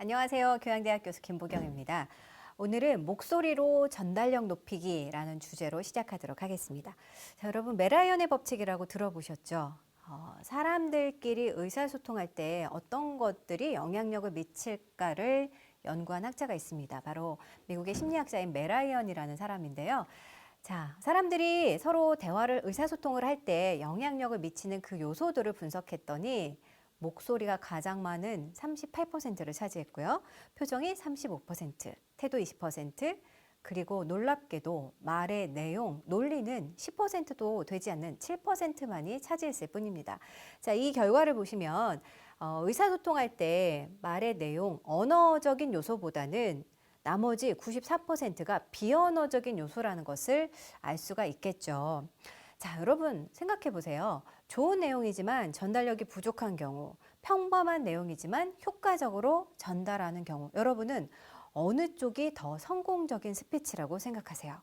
안녕하세요. 교양대학 교수 김보경입니다. 오늘은 목소리로 전달력 높이기라는 주제로 시작하도록 하겠습니다. 자, 여러분 메라이언의 법칙이라고 들어보셨죠? 사람들끼리 의사소통할 때 어떤 것들이 영향력을 미칠까를 연구한 학자가 있습니다. 바로 미국의 심리학자인 메라이언이라는 사람인데요. 자, 사람들이 서로 대화를 의사소통을 할 때 영향력을 미치는 그 요소들을 분석했더니 목소리가 가장 많은 38%를 차지했고요. 표정이 35%, 태도 20%, 그리고 놀랍게도 말의 내용, 논리는 10%도 되지 않는 7%만이 차지했을 뿐입니다. 자, 이 결과를 보시면 의사소통할 때 말의 내용, 언어적인 요소보다는 나머지 94%가 비언어적인 요소라는 것을 알 수가 있겠죠. 자, 여러분 생각해 보세요. 좋은 내용이지만 전달력이 부족한 경우, 평범한 내용이지만 효과적으로 전달하는 경우, 여러분은 어느 쪽이 더 성공적인 스피치라고 생각하세요?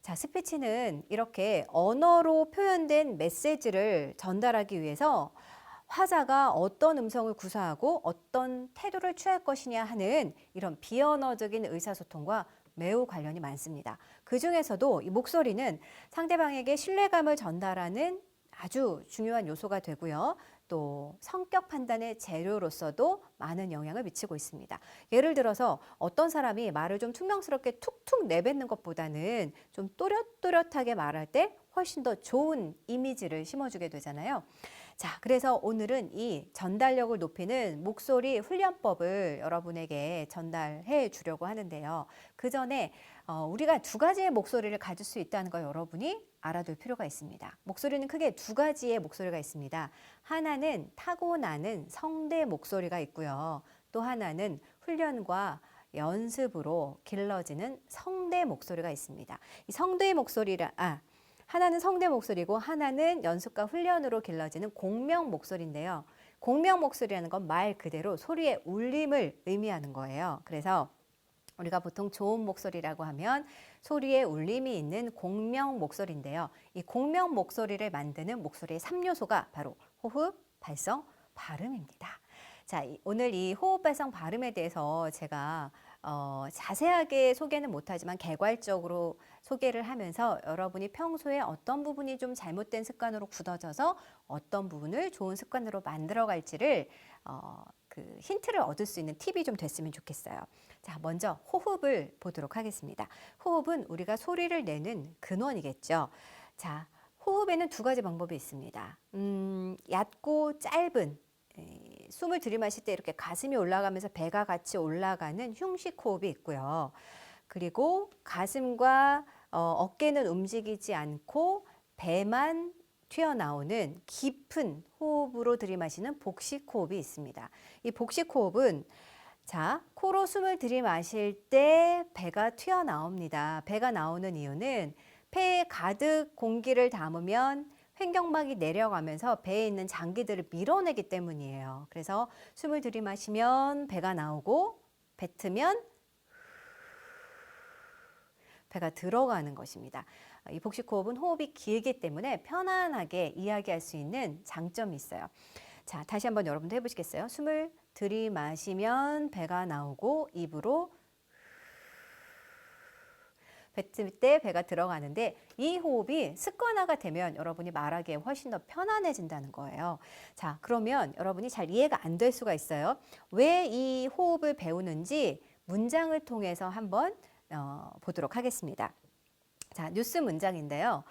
자, 스피치는 이렇게 언어로 표현된 메시지를 전달하기 위해서 화자가 어떤 음성을 구사하고 어떤 태도를 취할 것이냐 하는 이런 비언어적인 의사소통과 매우 관련이 많습니다. 그 중에서도 이 목소리는 상대방에게 신뢰감을 전달하는 아주 중요한 요소가 되고요. 또 성격 판단의 재료로서도 많은 영향을 미치고 있습니다. 예를 들어서 어떤 사람이 말을 좀 퉁명스럽게 툭툭 내뱉는 것보다는 좀 또렷또렷하게 말할 때 훨씬 더 좋은 이미지를 심어주게 되잖아요. 자, 그래서 오늘은 이 전달력을 높이는 목소리 훈련법을 여러분에게 전달해 주려고 하는데요. 그 전에 우리가 두 가지의 목소리를 가질 수 있다는 걸 여러분이 알아둘 필요가 있습니다. 목소리는 크게 두 가지의 목소리가 있습니다. 하나는 타고나는 성대 목소리가 있고요. 또 하나는 훈련과 연습으로 길러지는 성대 목소리가 있습니다. 이 성대 하나는 성대 목소리고 하나는 연습과 훈련으로 길러지는 공명 목소리인데요. 공명 목소리라는 건 말 그대로 소리의 울림을 의미하는 거예요. 그래서 우리가 보통 좋은 목소리라고 하면 소리에 울림이 있는 공명 목소리인데요. 이 공명 목소리를 만드는 목소리의 3요소가 바로 호흡, 발성, 발음입니다. 자, 오늘 이 호흡, 발성, 발음에 대해서 제가 자세하게 소개는 못하지만 개괄적으로 소개를 하면서 여러분이 평소에 어떤 부분이 좀 잘못된 습관으로 굳어져서 어떤 부분을 좋은 습관으로 만들어 갈지를 그 힌트를 얻을 수 있는 팁이 좀 됐으면 좋겠어요. 자, 먼저 호흡을 보도록 하겠습니다. 호흡은 우리가 소리를 내는 근원이겠죠. 자, 호흡에는 두 가지 방법이 있습니다. 얕고 짧은 숨을 들이마실 때 이렇게 가슴이 올라가면서 배가 같이 올라가는 흉식 호흡이 있고요. 그리고 가슴과 어깨는 움직이지 않고 배만 튀어나오는 깊은 호흡으로 들이마시는 복식 호흡이 있습니다. 이 복식 호흡은 자, 코로 숨을 들이마실 때 배가 튀어나옵니다. 배가 나오는 이유는 폐에 가득 공기를 담으면 횡격막이 내려가면서 배에 있는 장기들을 밀어내기 때문이에요. 그래서 숨을 들이마시면 배가 나오고 뱉으면 배가 들어가는 것입니다. 이 복식호흡은 호흡이 길기 때문에 편안하게 이야기할 수 있는 장점이 있어요. 자, 다시 한번 여러분도 해보시겠어요? 숨을 들이마시면 배가 나오고 입으로 뱉을 때 배가 들어가는데 이 호흡이 습관화가 되면 여러분이 말하기에 훨씬 더 편안해진다는 거예요. 자, 그러면 여러분이 잘 이해가 안 될 수가 있어요. 왜 이 호흡을 배우는지 문장을 통해서 한번 보도록 하겠습니다. 자, 뉴스 문장인데요.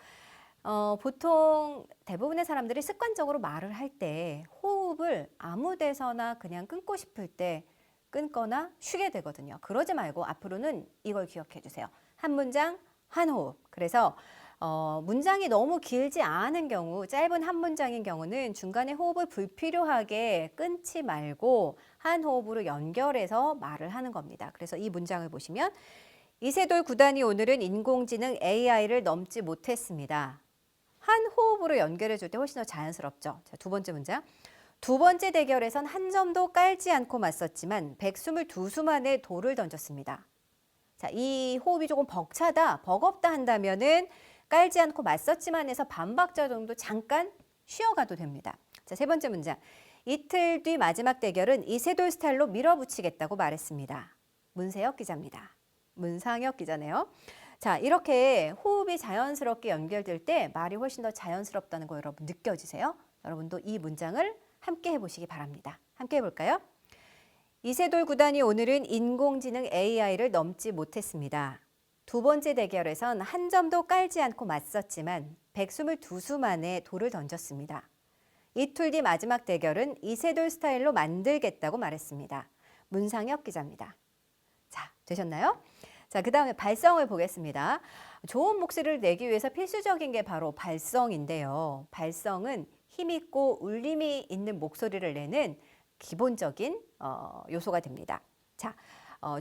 보통 대부분의 사람들이 습관적으로 말을 할 때 호흡을 아무 데서나 그냥 끊고 싶을 때 끊거나 쉬게 되거든요. 그러지 말고 앞으로는 이걸 기억해 주세요. 한 문장, 한 호흡. 그래서 문장이 너무 길지 않은 경우, 짧은 한 문장인 경우는 중간에 호흡을 불필요하게 끊지 말고 한 호흡으로 연결해서 말을 하는 겁니다. 그래서 이 문장을 보시면 이세돌 구단이 오늘은 인공지능 AI를 넘지 못했습니다. 한 호흡으로 연결해 줄 때 훨씬 더 자연스럽죠. 자, 두 번째 문장. 두 번째 대결에선 한 점도 깔지 않고 맞섰지만 122수 만에 돌을 던졌습니다. 자, 이 호흡이 조금 벅차다, 버겁다 한다면은 깔지 않고 맞섰지만 해서 반박자 정도 잠깐 쉬어가도 됩니다. 자, 세 번째 문장. 이틀 뒤 마지막 대결은 이세돌 스타일로 밀어붙이겠다고 말했습니다. 문세혁 기자입니다. 문상혁 기자네요. 자, 이렇게 호흡이 자연스럽게 연결될 때 말이 훨씬 더 자연스럽다는 거 여러분 느껴지세요? 여러분도 이 문장을 함께 해보시기 바랍니다. 함께 해볼까요? 이세돌 구단이 오늘은 인공지능 AI를 넘지 못했습니다. 두 번째 대결에선 한 점도 깔지 않고 맞섰지만 122수 만에 돌을 던졌습니다. 이틀 뒤 마지막 대결은 이세돌 스타일로 만들겠다고 말했습니다. 문상혁 기자입니다. 자, 되셨나요? 자, 그 다음에 발성을 보겠습니다. 좋은 목소리를 내기 위해서 필수적인 게 바로 발성인데요. 발성은 힘있고 울림이 있는 목소리를 내는 기본적인 요소가 됩니다. 자,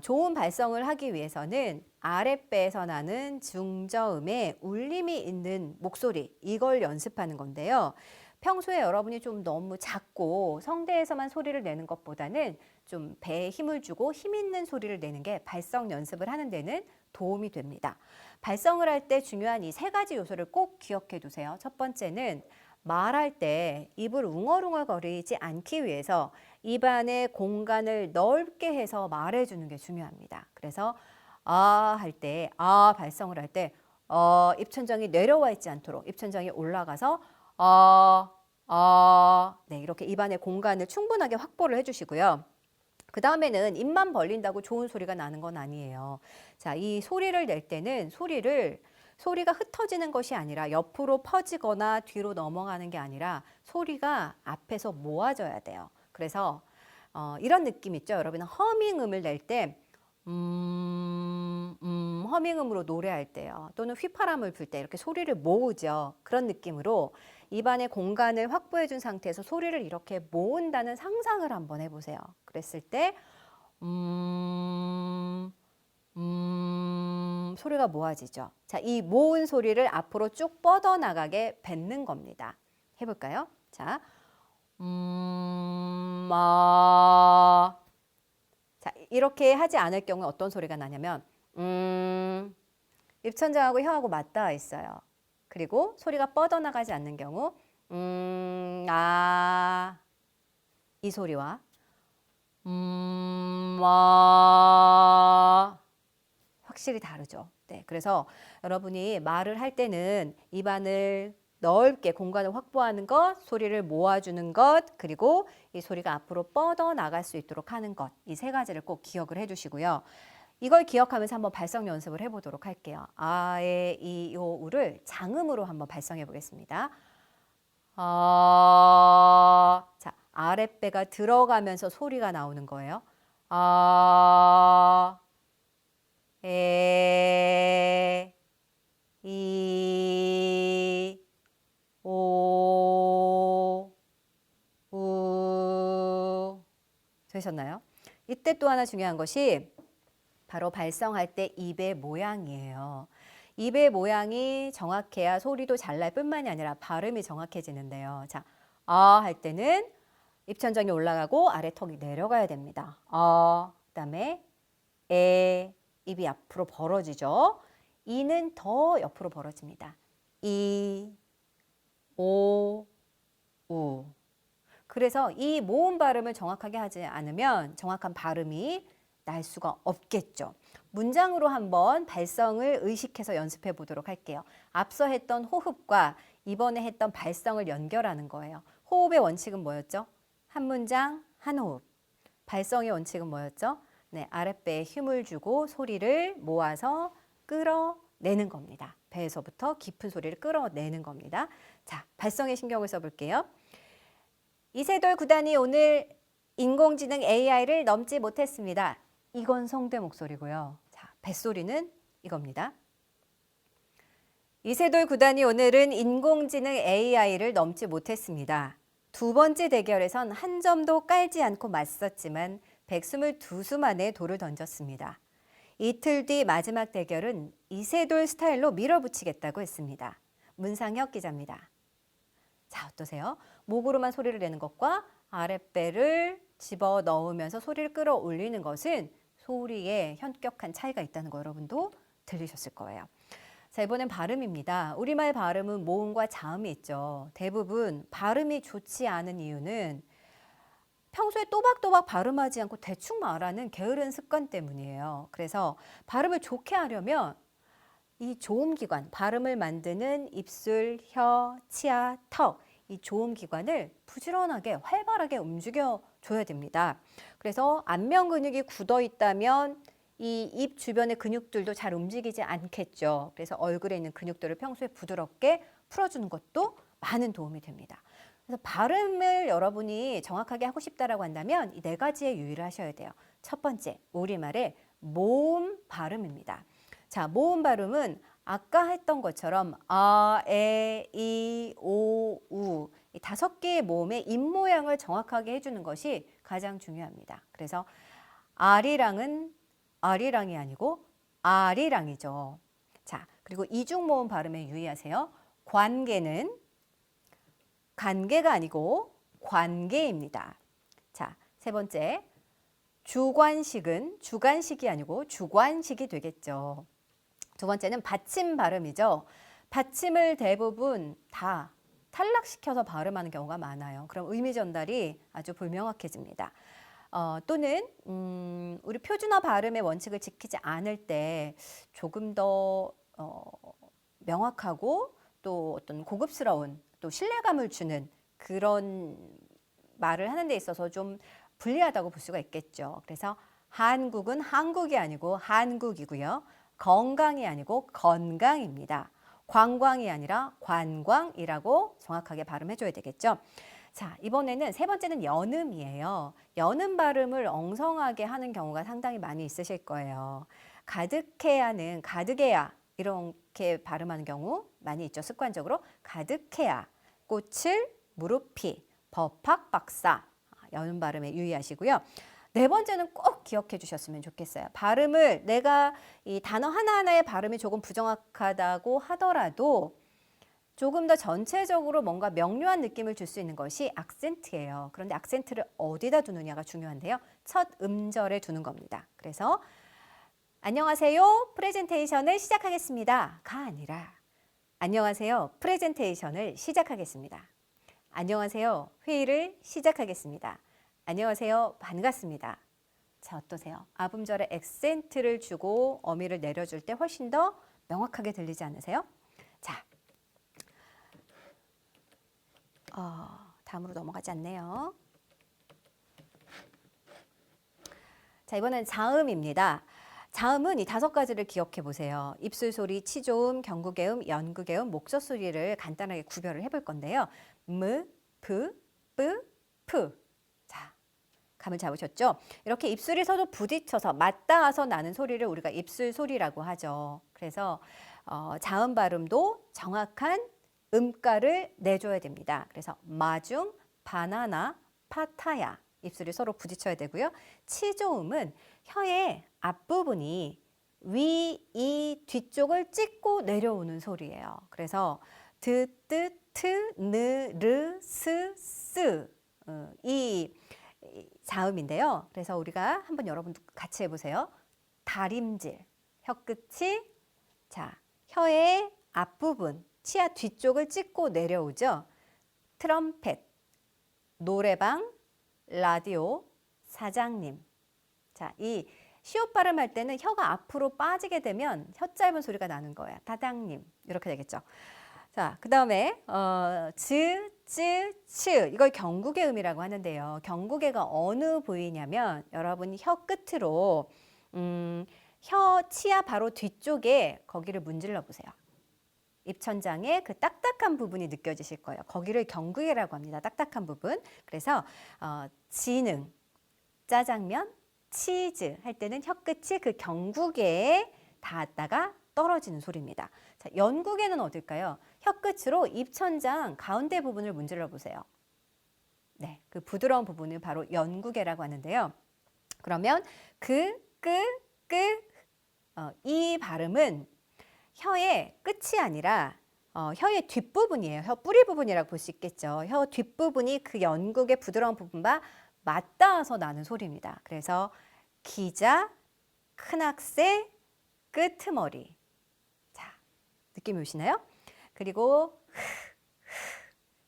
좋은 발성을 하기 위해서는 아랫배에서 나는 중저음에 울림이 있는 목소리, 이걸 연습하는 건데요. 평소에 여러분이 좀 너무 작고 성대에서만 소리를 내는 것보다는 좀 배에 힘을 주고 힘 있는 소리를 내는 게 발성 연습을 하는 데는 도움이 됩니다. 발성을 할 때 중요한 이 세 가지 요소를 꼭 기억해 두세요. 첫 번째는 말할 때 입을 웅얼웅얼 거리지 않기 위해서 입안의 공간을 넓게 해서 말해주는 게 중요합니다. 그래서 할 때, 발성을 할 때 입천장이 내려와 있지 않도록 입천장이 올라가서 네, 이렇게 입안의 공간을 충분하게 확보를 해주시고요. 그 다음에는 입만 벌린다고 좋은 소리가 나는 건 아니에요. 자, 이 소리를 낼 때는 소리가 흩어지는 것이 아니라 옆으로 퍼지거나 뒤로 넘어가는 게 아니라 소리가 앞에서 모아져야 돼요. 그래서 이런 느낌 있죠? 여러분은 허밍음을 낼 때 허밍음으로 노래할 때요. 또는 휘파람을 불 때 이렇게 소리를 모으죠. 그런 느낌으로 입안의 공간을 확보해 준 상태에서 소리를 이렇게 모은다는 상상을 한번 해보세요. 그랬을 때 소리가 모아지죠. 자, 이 모은 소리를 앞으로 쭉 뻗어나가게 뱉는 겁니다. 해볼까요? 자, 자, 이렇게 하지 않을 경우에 어떤 소리가 나냐면 입천장하고 혀하고 맞닿아 있어요. 그리고 소리가 뻗어나가지 않는 경우 이 소리와 확실히 다르죠. 네, 그래서 여러분이 말을 할 때는 입안을 넓게 공간을 확보하는 것, 소리를 모아주는 것, 그리고 이 소리가 앞으로 뻗어나갈 수 있도록 하는 것, 이 세 가지를 꼭 기억을 해주시고요. 이걸 기억하면서 한번 발성 연습을 해보도록 할게요. 에, 이, 요, 우를 장음으로 한번 발성해 보겠습니다. 자, 아랫배가 들어가면서 소리가 나오는 거예요. 에, 이, 오, 우. 되셨나요? 이때 또 하나 중요한 것이 바로 발성할 때 입의 모양이에요. 입의 모양이 정확해야 소리도 잘 날 뿐만이 아니라 발음이 정확해지는데요. 자, 할 때는 입천장이 올라가고 아래 턱이 내려가야 됩니다. 그다음에 입이 앞으로 벌어지죠. 이는 더 옆으로 벌어집니다. 이, 오, 우. 그래서 이 모음 발음을 정확하게 하지 않으면 정확한 발음이 날 수가 없겠죠. 문장으로 한번 발성을 의식해서 연습해 보도록 할게요. 앞서 했던 호흡과 이번에 했던 발성을 연결하는 거예요. 호흡의 원칙은 뭐였죠? 한 문장, 한 호흡. 발성의 원칙은 뭐였죠? 네, 아랫배에 힘을 주고 소리를 모아서 끌어내는 겁니다. 배에서부터 깊은 소리를 끌어내는 겁니다. 자, 발성에 신경을 써볼게요. 이세돌 구단이 오늘 인공지능 AI를 넘지 못했습니다. 이건 성대 목소리고요. 자, 뱃소리는 이겁니다. 이세돌 구단이 오늘은 인공지능 AI를 넘지 못했습니다. 두 번째 대결에선 한 점도 깔지 않고 맞섰지만 122수 만에 돌을 던졌습니다. 이틀 뒤 마지막 대결은 이세돌 스타일로 밀어붙이겠다고 했습니다. 문상혁 기자입니다. 자, 어떠세요? 목으로만 소리를 내는 것과 아랫배를 집어넣으면서 소리를 끌어올리는 것은 소리에 현격한 차이가 있다는 거 여러분도 들리셨을 거예요. 자, 이번엔 발음입니다. 우리말 발음은 모음과 자음이 있죠. 대부분 발음이 좋지 않은 이유는 평소에 또박또박 발음하지 않고 대충 말하는 게으른 습관 때문이에요. 그래서 발음을 좋게 하려면 이 조음기관, 발음을 만드는 입술, 혀, 치아, 턱, 이 조음기관을 부지런하게 활발하게 움직여 줘야 됩니다. 그래서 안면 근육이 굳어 있다면 이 입 주변의 근육들도 잘 움직이지 않겠죠. 그래서 얼굴에 있는 근육들을 평소에 부드럽게 풀어주는 것도 많은 도움이 됩니다. 그래서 발음을 여러분이 정확하게 하고 싶다라고 한다면 이 네 가지의 유의를 하셔야 돼요. 첫 번째, 우리말의 모음 발음입니다. 자, 모음 발음은 아까 했던 것처럼 아, 에, 이, 오, 우 이 5개의 모음의 입 모양을 정확하게 해주는 것이 가장 중요합니다. 그래서 아리랑은 아리랑이 아니고 아리랑이죠. 자, 그리고 이중 모음 발음에 유의하세요. 관계는 관계가 아니고 관계입니다. 자, 세 번째, 주관식은 주관식이 아니고 주관식이 되겠죠. 두 번째는 받침 발음이죠. 받침을 대부분 다 탈락시켜서 발음하는 경우가 많아요. 그럼 의미 전달이 아주 불명확해집니다. 또는 우리 표준어 발음의 원칙을 지키지 않을 때 조금 더 명확하고 또 어떤 고급스러운 또 신뢰감을 주는 그런 말을 하는 데 있어서 좀 불리하다고 볼 수가 있겠죠. 그래서 한국은 한국이 아니고 한국이고요. 건강이 아니고 건강입니다. 관광이 아니라 관광이라고 정확하게 발음해줘야 되겠죠. 자, 이번에는 세 번째는 연음이에요. 연음 발음을 엉성하게 하는 경우가 상당히 많이 있으실 거예요. 가득해야는 가득해야 이렇게 발음하는 경우 많이 있죠. 습관적으로 가득해야, 꽃을 무릎이, 법학 박사, 연음 발음에 유의하시고요. 네 번째는 꼭 기억해 주셨으면 좋겠어요. 발음을 내가 이 단어 하나하나의 발음이 조금 부정확하다고 하더라도 조금 더 전체적으로 뭔가 명료한 느낌을 줄 수 있는 것이 악센트예요. 그런데 악센트를 어디다 두느냐가 중요한데요. 첫 음절에 두는 겁니다. 그래서 안녕하세요. 프레젠테이션을 시작하겠습니다. 가 아니라 안녕하세요. 프레젠테이션을 시작하겠습니다. 안녕하세요. 회의를 시작하겠습니다. 안녕하세요. 반갑습니다. 자, 어떠세요? 아음절에 액센트를 주고 어미를 내려줄 때 훨씬 더 명확하게 들리지 않으세요? 자, 다음으로 넘어가지 않네요. 자, 이번엔 자음입니다. 자음은 이 5가지를 기억해 보세요. 입술 소리, 치조음, 경구개음, 연구개음, 목젖 소리를 간단하게 구별을 해볼 건데요. 무, 프, 뿌, 푸. 자, 감을 잡으셨죠? 이렇게 입술이 서로 부딪혀서 맞닿아서 나는 소리를 우리가 입술 소리라고 하죠. 그래서 자음 발음도 정확한 음가를 내줘야 됩니다. 그래서 마중, 바나나, 파타야. 입술이 서로 부딪혀야 되고요. 치조음은 혀의 앞부분이 위, 이, 뒤쪽을 찍고 내려오는 소리예요. 그래서 드, 뜨, 트, 느, 르, 스, 스. 이 자음인데요. 그래서 우리가 한번 여러분 같이 해보세요. 다림질, 혀끝이 자 혀의 앞부분, 치아 뒤쪽을 찍고 내려오죠. 트럼펫, 노래방, 라디오, 사장님. 자, 이 시옷 발음할 때는 혀가 앞으로 빠지게 되면 혀 짧은 소리가 나는 거야. 다당님 이렇게 되겠죠. 자, 그 다음에 즈, 쯔, 츠 이걸 경국의 음이라고 하는데요. 경국의가 어느 부위냐면 여러분 혀 끝으로 혀 치아 바로 뒤쪽에 거기를 문질러 보세요. 입천장에 그 딱딱한 부분이 느껴지실 거예요. 거기를 경국이라고 합니다. 딱딱한 부분. 그래서 지능, 짜장면, 치즈 할 때는 혀끝이 그 경국에 닿았다가 떨어지는 소리입니다. 자, 연국에는 어딜까요? 혀끝으로 입천장 가운데 부분을 문질러 보세요. 네, 그 부드러운 부분을 바로 연국에라고 하는데요. 그러면 이 발음은 혀의 끝이 아니라 혀의 뒷부분이에요. 혀 뿌리 부분이라고 볼 수 있겠죠. 혀 뒷부분이 그 연국의 부드러운 부분과 맞닿아서 나는 소리입니다. 그래서 기자, 큰 학생, 끄트머리. 자, 느낌이 오시나요? 그리고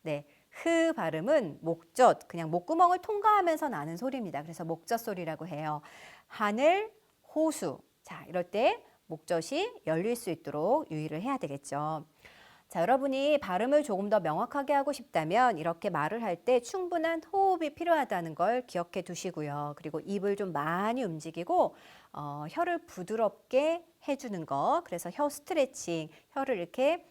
네, 크 발음은 목젖, 그냥 목구멍을 통과하면서 나는 소리입니다. 그래서 목젖 소리라고 해요. 하늘, 호수. 자, 이럴 때 목젖이 열릴 수 있도록 유의를 해야 되겠죠. 자, 여러분이 발음을 조금 더 명확하게 하고 싶다면 이렇게 말을 할 때 충분한 호흡이 필요하다는 걸 기억해 두시고요. 그리고 입을 좀 많이 움직이고 혀를 부드럽게 해주는 거. 그래서 혀 스트레칭, 혀를 이렇게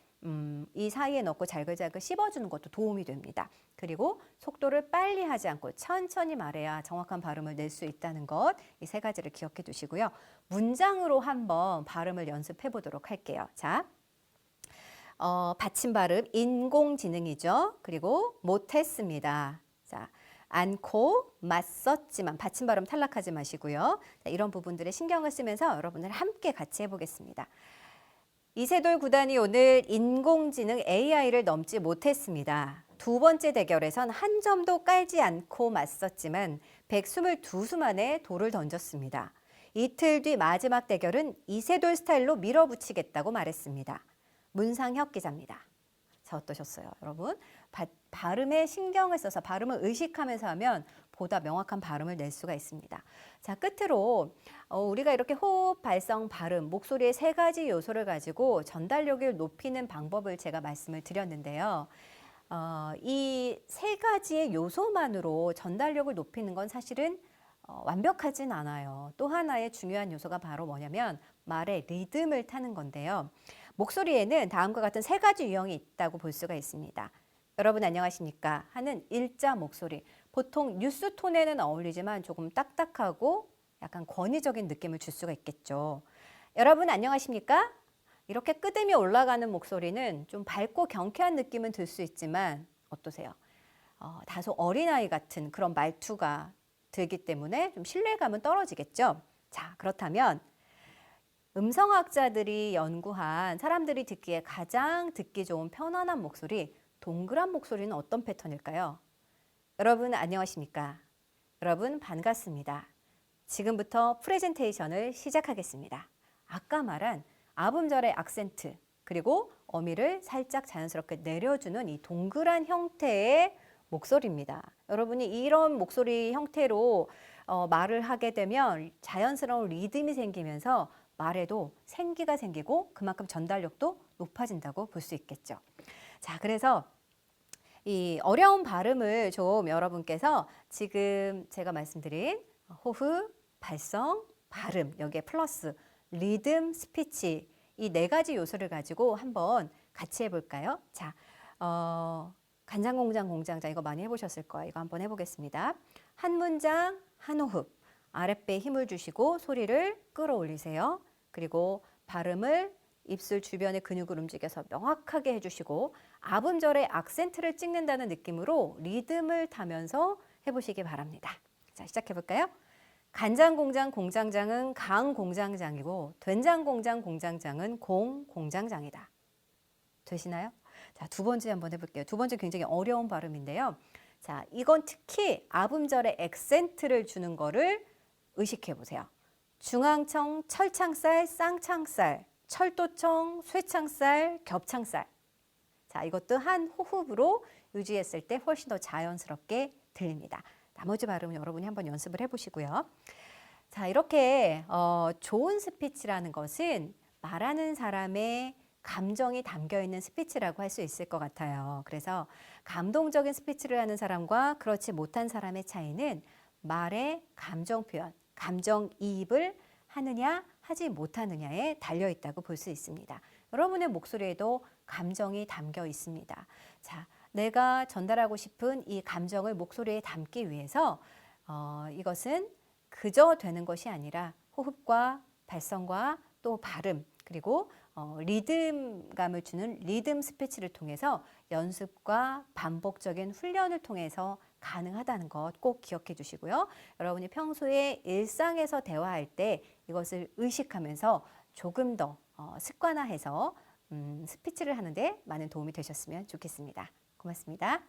이 사이에 넣고 잘글잘글 씹어주는 것도 도움이 됩니다. 그리고 속도를 빨리 하지 않고 천천히 말해야 정확한 발음을 낼 수 있다는 것. 이 세 가지를 기억해 두시고요. 문장으로 한번 발음을 연습해 보도록 할게요. 자. 받침 발음 인공지능이죠. 그리고 못했습니다. 자, 않고 맞섰지만 받침 발음 탈락하지 마시고요. 자, 이런 부분들에 신경을 쓰면서 여러분들 함께 같이 해보겠습니다. 이세돌 구단이 오늘 인공지능 AI를 넘지 못했습니다. 두 번째 대결에선 한 점도 깔지 않고 맞섰지만 122수 만에 돌을 던졌습니다. 이틀 뒤 마지막 대결은 이세돌 스타일로 밀어붙이겠다고 말했습니다. 문상혁 기자입니다. 자, 어떠셨어요, 여러분? 발음에 신경을 써서 발음을 의식하면서 하면 보다 명확한 발음을 낼 수가 있습니다. 자, 끝으로 우리가 이렇게 호흡, 발성, 발음, 목소리의 세 가지 요소를 가지고 전달력을 높이는 방법을 제가 말씀을 드렸는데요. 이 세 가지의 요소만으로 전달력을 높이는 건 사실은 완벽하진 않아요. 또 하나의 중요한 요소가 바로 뭐냐면 말의 리듬을 타는 건데요. 목소리에는 다음과 같은 세 가지 유형이 있다고 볼 수가 있습니다. 여러분 안녕하십니까 하는 일자 목소리. 보통 뉴스 톤에는 어울리지만 조금 딱딱하고 약간 권위적인 느낌을 줄 수가 있겠죠. 여러분 안녕하십니까? 이렇게 끄듬이 올라가는 목소리는 좀 밝고 경쾌한 느낌은 들 수 있지만 어떠세요? 다소 어린아이 같은 그런 말투가 들기 때문에 좀 신뢰감은 떨어지겠죠. 자, 그렇다면 음성학자들이 연구한 사람들이 듣기에 가장 듣기 좋은 편안한 목소리, 동그란 목소리는 어떤 패턴일까요? 여러분 안녕하십니까? 여러분 반갑습니다. 지금부터 프레젠테이션을 시작하겠습니다. 아까 말한 아음절의 악센트 그리고 어미를 살짝 자연스럽게 내려주는 이 동그란 형태의 목소리입니다. 여러분이 이런 목소리 형태로 말을 하게 되면 자연스러운 리듬이 생기면서 말에도 생기가 생기고 그만큼 전달력도 높아진다고 볼 수 있겠죠. 자, 그래서 이 어려운 발음을 좀 여러분께서 지금 제가 말씀드린 호흡, 발성, 발음 여기에 플러스 리듬, 스피치 이 네 가지 요소를 가지고 한번 같이 해볼까요? 자, 간장공장 공장장 이거 많이 해보셨을 거예요. 이거 한번 해보겠습니다. 한 문장, 한 호흡. 아랫배에 힘을 주시고 소리를 끌어올리세요. 그리고 발음을 입술 주변의 근육을 움직여서 명확하게 해주시고 아음절에 악센트를 찍는다는 느낌으로 리듬을 타면서 해보시기 바랍니다. 자, 시작해볼까요? 간장공장 공장장은 강공장장이고 된장공장 공장장은 공공장장이다. 되시나요? 자, 두 번째 한번 해볼게요. 두 번째 굉장히 어려운 발음인데요. 자, 이건 특히 아음절에 액센트를 주는 거를 의식해 보세요. 중앙청, 철창살, 쌍창살, 철도청, 쇠창살, 겹창살. 자, 이것도 한 호흡으로 유지했을 때 훨씬 더 자연스럽게 들립니다. 나머지 발음은 여러분이 한번 연습을 해보시고요. 자, 이렇게 좋은 스피치라는 것은 말하는 사람의 감정이 담겨있는 스피치라고 할 수 있을 것 같아요. 그래서 감동적인 스피치를 하는 사람과 그렇지 못한 사람의 차이는 말의 감정 표현, 감정이입을 하느냐 하지 못하느냐에 달려있다고 볼 수 있습니다. 여러분의 목소리에도 감정이 담겨 있습니다. 자, 내가 전달하고 싶은 이 감정을 목소리에 담기 위해서 이것은 그저 되는 것이 아니라 호흡과 발성과 또 발음 그리고 리듬감을 주는 리듬 스피치를 통해서 연습과 반복적인 훈련을 통해서 가능하다는 것 꼭 기억해 주시고요. 여러분이 평소에 일상에서 대화할 때 이것을 의식하면서 조금 더 습관화해서 스피치를 하는데 많은 도움이 되셨으면 좋겠습니다. 고맙습니다.